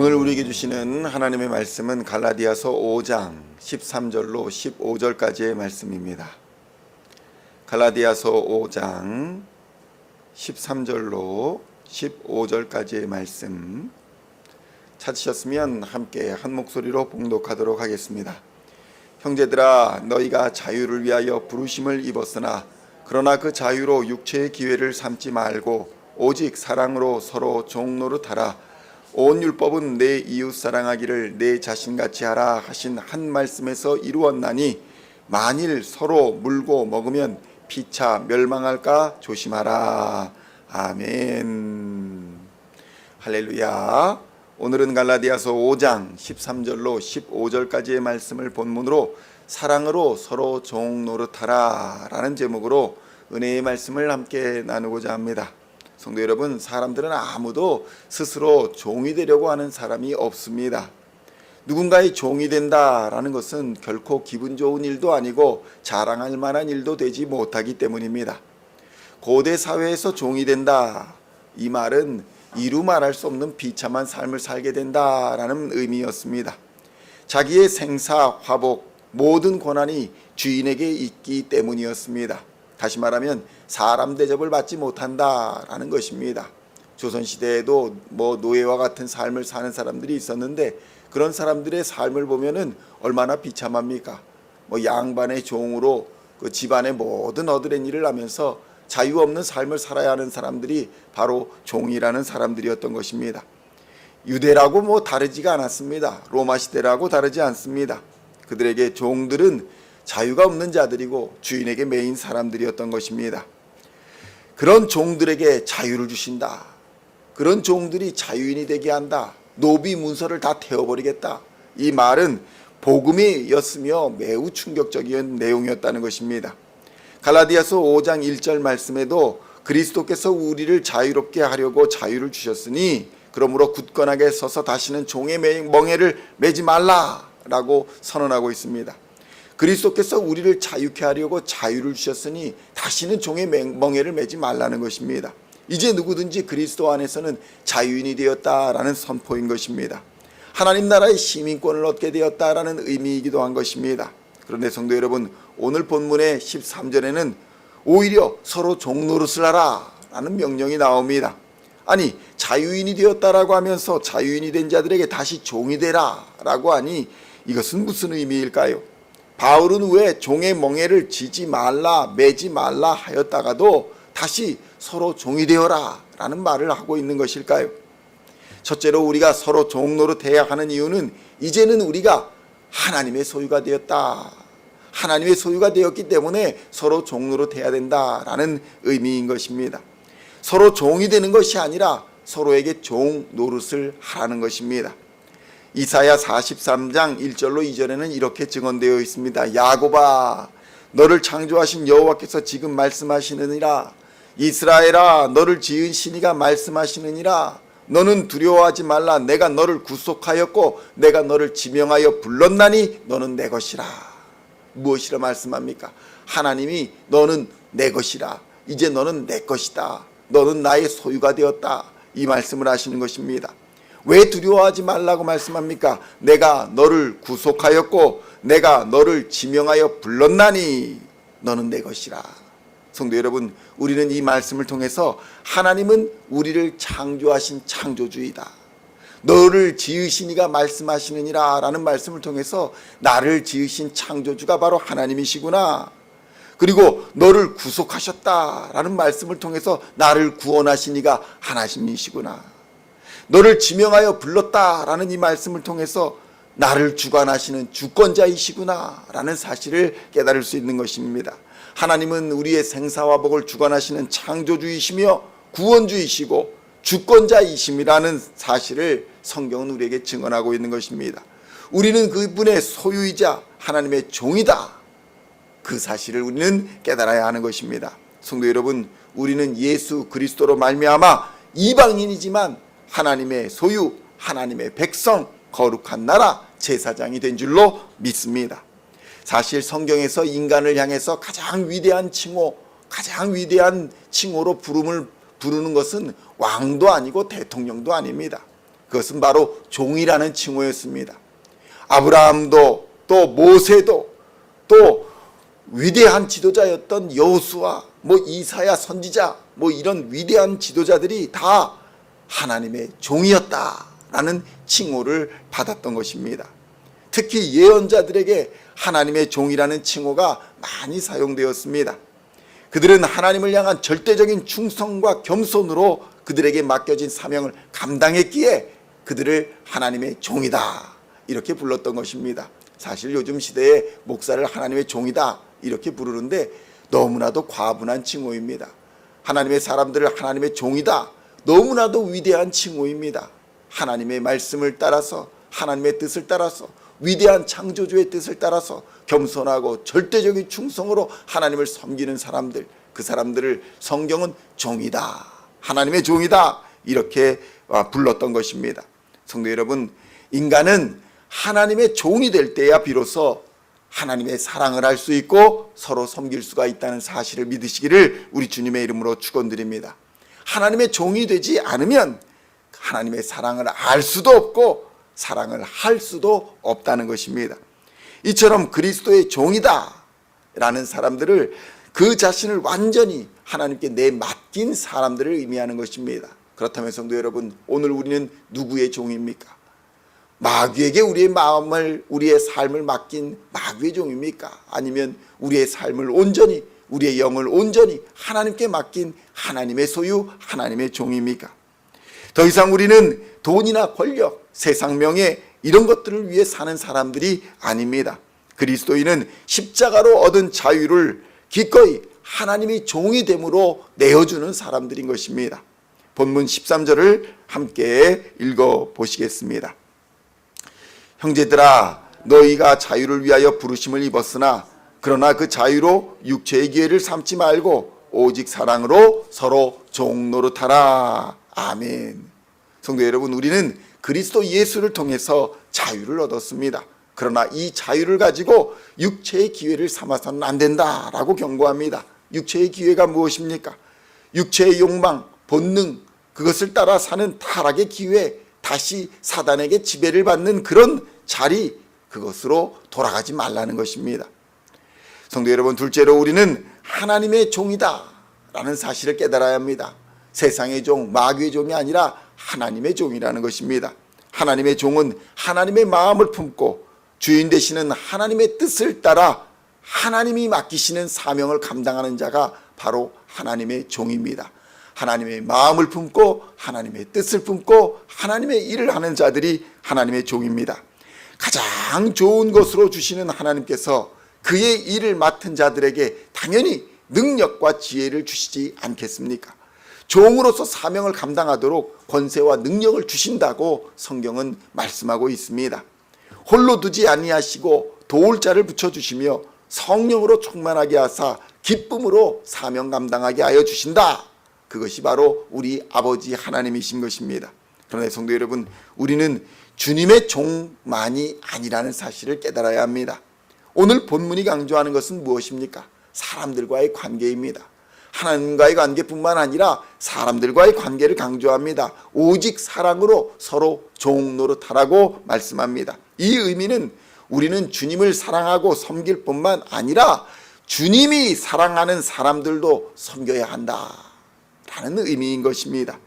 오늘 우리에게 주시는 하나님의 말씀은 갈라디아서 5장 13절로 15절까지의 말씀입니다. 갈라디아서 5장 13절로 15절까지의 말씀 찾으셨으면 함께 한 목소리로 봉독하도록 하겠습니다. 형제들아, 너희가 자유를 위하여 부르심을 입었으나 그러나 그 자유로 육체의 기회를 삼지 말고 오직 사랑으로 서로 종노릇하라. 온 율법은 내 이웃 사랑하기를 내 자신같이 하라 하신 한 말씀에서 이루었나니 만일 서로 물고 먹으면 피차 멸망할까 조심하라. 아멘. 할렐루야. 오늘은 갈라디아서 5장 13절로 15절까지의 말씀을 본문으로 사랑으로 서로 종노릇하라 라는 제목으로 은혜의 말씀을 함께 나누고자 합니다. 성도 여러분, 사람들은 아무도 스스로 종이 되려고 하는 사람이 없습니다. 누군가의 종이 된다라는 것은 결코 기분 좋은 일도 아니고 자랑할 만한 일도 되지 못하기 때문입니다. 고대 사회에서 종이 된다, 이 말은 이루 말할 수 없는 비참한 삶을 살게 된다라는 의미였습니다. 자기의 생사, 화복, 모든 권한이 주인에게 있기 때문이었습니다. 다시 말하면 사람 대접을 받지 못한다라는 것입니다. 조선시대에도 노예와 같은 삶을 사는 사람들이 있었는데 그런 사람들의 삶을 보면은 얼마나 비참합니까? 양반의 종으로 그 집안의 모든 얻으낸 일을 하면서 자유 없는 삶을 살아야 하는 사람들이 바로 종이라는 사람들이었던 것입니다. 유대라고 다르지가 않았습니다. 로마 시대라고 다르지 않습니다. 그들에게 종들은 자유가 없는 자들이고 주인에게 매인 사람들이었던 것입니다. 그런 종들에게 자유를 주신다. 그런 종들이 자유인이 되게 한다. 노비 문서를 다 태워버리겠다. 이 말은 복음이었으며 매우 충격적인 내용이었다는 것입니다. 갈라디아서 5장 1절 말씀에도 그리스도께서 우리를 자유롭게 하려고 자유를 주셨으니 그러므로 굳건하게 서서 다시는 종의 멍에를 매지 말라라고 선언하고 있습니다. 그리스도께서 우리를 자유케 하려고 자유를 주셨으니 다시는 종의 멍에를 매지 말라는 것입니다. 이제 누구든지 그리스도 안에서는 자유인이 되었다라는 선포인 것입니다. 하나님 나라의 시민권을 얻게 되었다라는 의미이기도 한 것입니다. 그런데 성도 여러분, 오늘 본문의 13절에는 오히려 서로 종노릇을 하라 라는 명령이 나옵니다. 아니, 자유인이 되었다라고 하면서 자유인이 된 자들에게 다시 종이 되라 라고 하니 이것은 무슨 의미일까요? 바울은 왜 종의 멍에를 지지 말라, 매지 말라 하였다가도 다시 서로 종이 되어라 라는 말을 하고 있는 것일까요? 첫째로 우리가 서로 종노릇해야 하는 이유는 이제는 우리가 하나님의 소유가 되었다. 하나님의 소유가 되었기 때문에 서로 종노릇해야 된다라는 의미인 것입니다. 서로 종이 되는 것이 아니라 서로에게 종 노릇을 하라는 것입니다. 이사야 43장 1절로 2절에는 이렇게 증언되어 있습니다. 야곱아, 너를 창조하신 여호와께서 지금 말씀하시느니라. 이스라엘아, 너를 지은 신이가 말씀하시느니라. 너는 두려워하지 말라. 내가 너를 구속하였고 내가 너를 지명하여 불렀나니 너는 내 것이라. 무엇이라 말씀합니까? 하나님이 너는 내 것이라. 이제 너는 내 것이다. 너는 나의 소유가 되었다. 이 말씀을 하시는 것입니다. 왜 두려워하지 말라고 말씀합니까? 내가 너를 구속하였고 내가 너를 지명하여 불렀나니 너는 내 것이라. 성도 여러분, 우리는 이 말씀을 통해서 하나님은 우리를 창조하신 창조주이다. 너를 지으신 이가 말씀하시느니라 라는 말씀을 통해서 나를 지으신 창조주가 바로 하나님이시구나. 그리고 너를 구속하셨다라는 말씀을 통해서 나를 구원하신 이가 하나님이시구나. 너를 지명하여 불렀다라는 이 말씀을 통해서 나를 주관하시는 주권자이시구나 라는 사실을 깨달을 수 있는 것입니다. 하나님은 우리의 생사화복을 주관하시는 창조주이시며 구원주이시고 주권자이심이라는 사실을 성경은 우리에게 증언하고 있는 것입니다. 우리는 그분의 소유이자 하나님의 종이다. 그 사실을 우리는 깨달아야 하는 것입니다. 성도 여러분, 우리는 예수 그리스도로 말미암아 이방인이지만 하나님의 소유, 하나님의 백성, 거룩한 나라, 제사장이 된 줄로 믿습니다. 사실 성경에서 인간을 향해서 가장 위대한 칭호, 가장 위대한 칭호로 부르는 것은 왕도 아니고 대통령도 아닙니다. 그것은 바로 종이라는 칭호였습니다. 아브라함도 또 모세도 또 위대한 지도자였던 여호수아, 이사야 선지자, 이런 위대한 지도자들이 다 하나님의 종이었다라는 칭호를 받았던 것입니다. 특히 예언자들에게 하나님의 종이라는 칭호가 많이 사용되었습니다. 그들은 하나님을 향한 절대적인 충성과 겸손으로 그들에게 맡겨진 사명을 감당했기에 그들을 하나님의 종이다 이렇게 불렀던 것입니다. 사실 요즘 시대에 목사를 하나님의 종이다 이렇게 부르는데 너무나도 과분한 칭호입니다. 하나님의 사람들을 하나님의 종이다, 너무나도 위대한 칭호입니다. 하나님의 말씀을 따라서, 하나님의 뜻을 따라서, 위대한 창조주의 뜻을 따라서 겸손하고 절대적인 충성으로 하나님을 섬기는 사람들, 그 사람들을 성경은 종이다, 하나님의 종이다 이렇게 불렀던 것입니다. 성도 여러분, 인간은 하나님의 종이 될 때야 비로소 하나님의 사랑을 할 수 있고 서로 섬길 수가 있다는 사실을 믿으시기를 우리 주님의 이름으로 축원드립니다. 하나님의 종이 되지 않으면 하나님의 사랑을 알 수도 없고 사랑을 할 수도 없다는 것입니다. 이처럼 그리스도의 종이다 라는 사람들을, 그 자신을 완전히 하나님께 내맡긴 사람들을 의미하는 것입니다. 그렇다면 성도 여러분, 오늘 우리는 누구의 종입니까? 마귀에게 우리의 마음을, 우리의 삶을 맡긴 마귀의 종입니까? 아니면 우리의 삶을 온전히, 우리의 영을 온전히 하나님께 맡긴 하나님의 소유, 하나님의 종입니까? 더 이상 우리는 돈이나 권력, 세상 명예 이런 것들을 위해 사는 사람들이 아닙니다. 그리스도인은 십자가로 얻은 자유를 기꺼이 하나님이 종이 됨으로 내어주는 사람들인 것입니다. 본문 13절을 함께 읽어보시겠습니다. 형제들아, 너희가 자유를 위하여 부르심을 입었으나 그러나 그 자유로 육체의 기회를 삼지 말고 오직 사랑으로 서로 종노릇하라. 아멘. 성도 여러분, 우리는 그리스도 예수를 통해서 자유를 얻었습니다. 그러나 이 자유를 가지고 육체의 기회를 삼아서는 안 된다라고 경고합니다. 육체의 기회가 무엇입니까? 육체의 욕망, 본능, 그것을 따라 사는 타락의 기회, 다시 사단에게 지배를 받는 그런 자리, 그것으로 돌아가지 말라는 것입니다. 성도 여러분, 둘째로 우리는 하나님의 종이다 라는 사실을 깨달아야 합니다. 세상의 종, 마귀의 종이 아니라 하나님의 종이라는 것입니다. 하나님의 종은 하나님의 마음을 품고 주인 되시는 하나님의 뜻을 따라 하나님이 맡기시는 사명을 감당하는 자가 바로 하나님의 종입니다. 하나님의 마음을 품고 하나님의 뜻을 품고 하나님의 일을 하는 자들이 하나님의 종입니다. 가장 좋은 것으로 주시는 하나님께서 그의 일을 맡은 자들에게 당연히 능력과 지혜를 주시지 않겠습니까? 종으로서 사명을 감당하도록 권세와 능력을 주신다고 성경은 말씀하고 있습니다. 홀로 두지 아니하시고 도울 자를 붙여주시며 성령으로 충만하게 하사 기쁨으로 사명 감당하게 하여 주신다. 그것이 바로 우리 아버지 하나님이신 것입니다. 그러나 성도 여러분, 우리는 주님의 종만이 아니라는 사실을 깨달아야 합니다. 오늘 본문이 강조하는 것은 무엇입니까? 사람들과의 관계입니다. 하나님과의 관계뿐만 아니라 사람들과의 관계를 강조합니다. 오직 사랑으로 서로 종노릇하라고 말씀합니다. 이 의미는 우리는 주님을 사랑하고 섬길 뿐만 아니라 주님이 사랑하는 사람들도 섬겨야 한다라는 의미인 것입니다.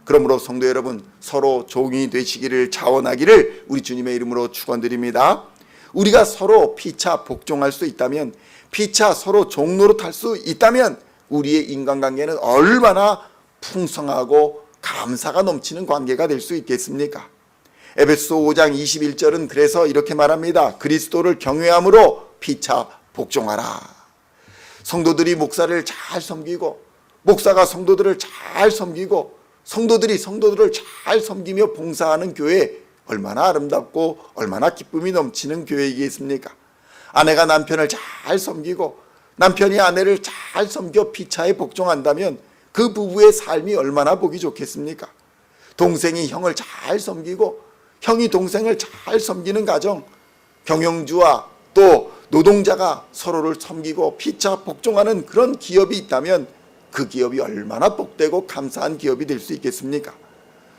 그러므로 성도 여러분, 서로 종이 되시기를 자원하기를 우리 주님의 이름으로 축원드립니다. 우리가 서로 피차 복종할 수 있다면, 피차 서로 종노릇할 수 있다면 우리의 인간관계는 얼마나 풍성하고 감사가 넘치는 관계가 될 수 있겠습니까? 에베소 5장 21절은 그래서 이렇게 말합니다. 그리스도를 경외함으로 피차 복종하라. 성도들이 목사를 잘 섬기고, 목사가 성도들을 잘 섬기고, 성도들이 성도들을 잘 섬기며 봉사하는 교회, 얼마나 아름답고 얼마나 기쁨이 넘치는 교회이겠습니까? 아내가 남편을 잘 섬기고 남편이 아내를 잘 섬겨 피차에 복종한다면 그 부부의 삶이 얼마나 보기 좋겠습니까? 동생이 형을 잘 섬기고 형이 동생을 잘 섬기는 가정, 경영주와 또 노동자가 서로를 섬기고 피차 복종하는 그런 기업이 있다면 그 기업이 얼마나 복되고 감사한 기업이 될 수 있겠습니까?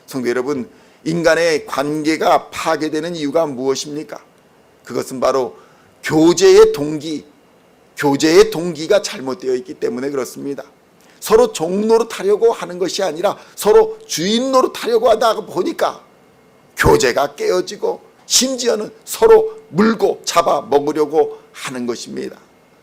성도 여러분, 인간의 관계가 파괴되는 이유가 무엇입니까? 그것은 바로 교제의 동기가 잘못되어 있기 때문에 그렇습니다. 서로 종 노릇하려고 하는 것이 아니라 서로 주인 노릇하려고 하다 보니까 교제가 깨어지고 심지어는 서로 물고 잡아 먹으려고 하는 것입니다.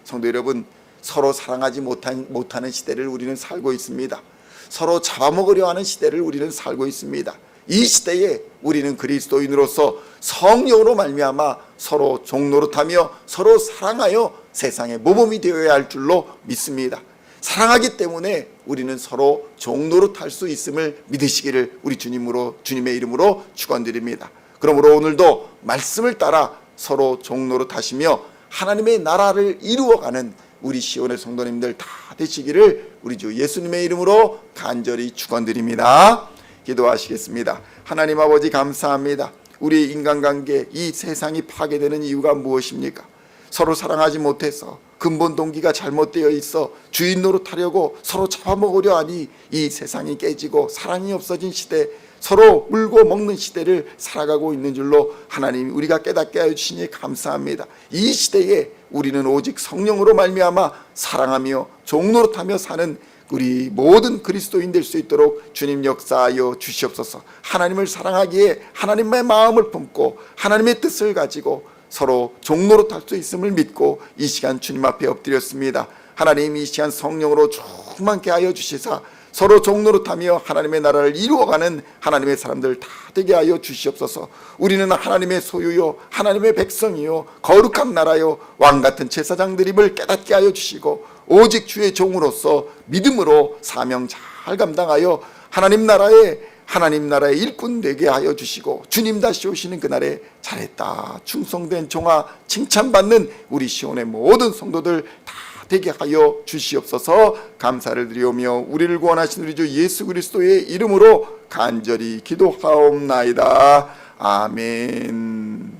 성도 여러분, 서로 사랑하지 못하는 시대를 우리는 살고 있습니다. 서로 잡아먹으려 하는 시대를 우리는 살고 있습니다. 이 시대에 우리는 그리스도인으로서 성령으로 말미암아 서로 종노릇하며 서로 사랑하여 세상의 모범이 되어야 할 줄로 믿습니다. 사랑하기 때문에 우리는 서로 종노릇할 수 있음을 믿으시기를 우리 주님의 이름으로 축원드립니다. 그러므로 오늘도 말씀을 따라 서로 종노릇하시며 하나님의 나라를 이루어가는 우리 시온의 성도님들 다 되시기를 우리 주 예수님의 이름으로 간절히 축원드립니다. 기도하시겠습니다. 하나님 아버지, 감사합니다. 우리 인간관계, 이 세상이 파괴되는 이유가 무엇입니까? 서로 사랑하지 못해서 근본 동기가 잘못되어 있어 주인 노릇하려고 서로 잡아먹으려 하니 이 세상이 깨지고 사랑이 없어진 시대, 서로 물고 먹는 시대를 살아가고 있는 줄로 하나님 우리가 깨닫게 하여 주시니 감사합니다. 이 시대에 우리는 오직 성령으로 말미암아 사랑하며 종노릇하며 사는 우리 모든 그리스도인 될 수 있도록 주님 역사하여 주시옵소서. 하나님을 사랑하기에 하나님의 마음을 품고 하나님의 뜻을 가지고 서로 종노릇할 수 있음을 믿고 이 시간 주님 앞에 엎드렸습니다. 하나님, 이 시간 성령으로 충만케 하여 주시사 서로 종노릇하며 하나님의 나라를 이루어가는 하나님의 사람들 다 되게 하여 주시옵소서. 우리는 하나님의 소유요 하나님의 백성이요 거룩한 나라요 왕같은 제사장들임을 깨닫게 하여 주시고 오직 주의 종으로서 믿음으로 사명 잘 감당하여 하나님 나라의 일꾼 되게 하여 주시고 주님 다시 오시는 그날에 잘했다 충성된 종아 칭찬받는 우리 시온의 모든 성도들 다 되게 하여 주시옵소서. 감사를 드리오며 우리를 구원하신 우리 주 예수 그리스도의 이름으로 간절히 기도하옵나이다. 아멘.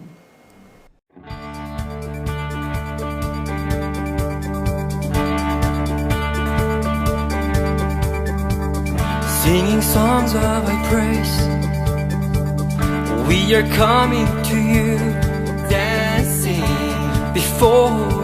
Singing songs of thy praise, we are coming to you, dancing before